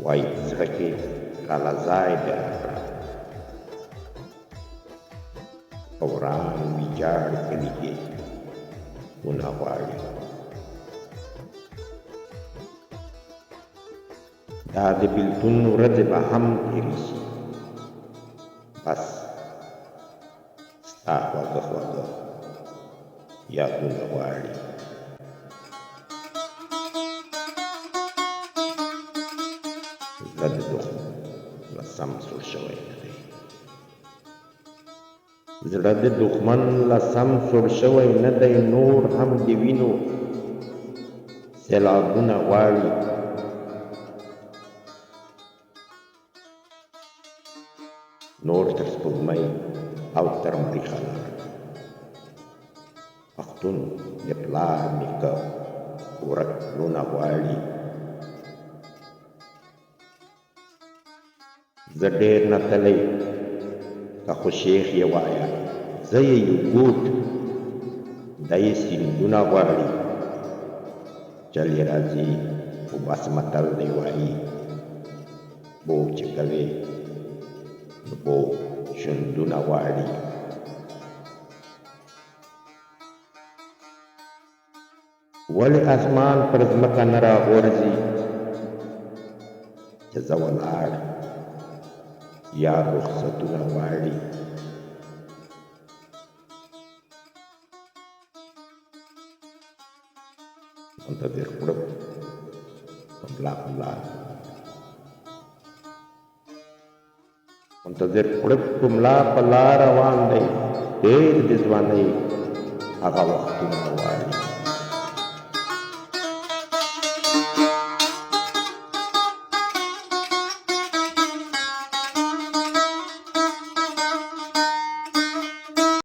وایي زړه کې راله ځای دې راکړه، په وران ویجاړ کلي کې ونه غواړي. دا د بېلتون ورځې به هم تېرې شي، بس ستا خواږه خواږه یادونه غواړي. زړه د دښمن له سم سوړ شوی نه دی، زړه د دښمن له سم سوړ شوی نه دی، نور هم د وینو سیلابونه غواړي. نور تر سپوږمۍ او تر مریخه لاړ، پښتون د پلار نیکه ورک لونه غواړي. زه ډېر نتلی که خو شیخ یې وایه، زه یې یو ګوټ دی سیندونه غواړي. چل یې راځي خو بس متل دی وایي، بو چې کوې نو بو شندونه غواړي. ولې اسمان پر ځمکه نه راغورځي چې زه ولاړ یا رخصتونه غواړي. منتظر کړم په ملا په لار، منتظر کړم په ملا په لار روان دی، ډېر د ځوانۍ هغه وختونه غواړي.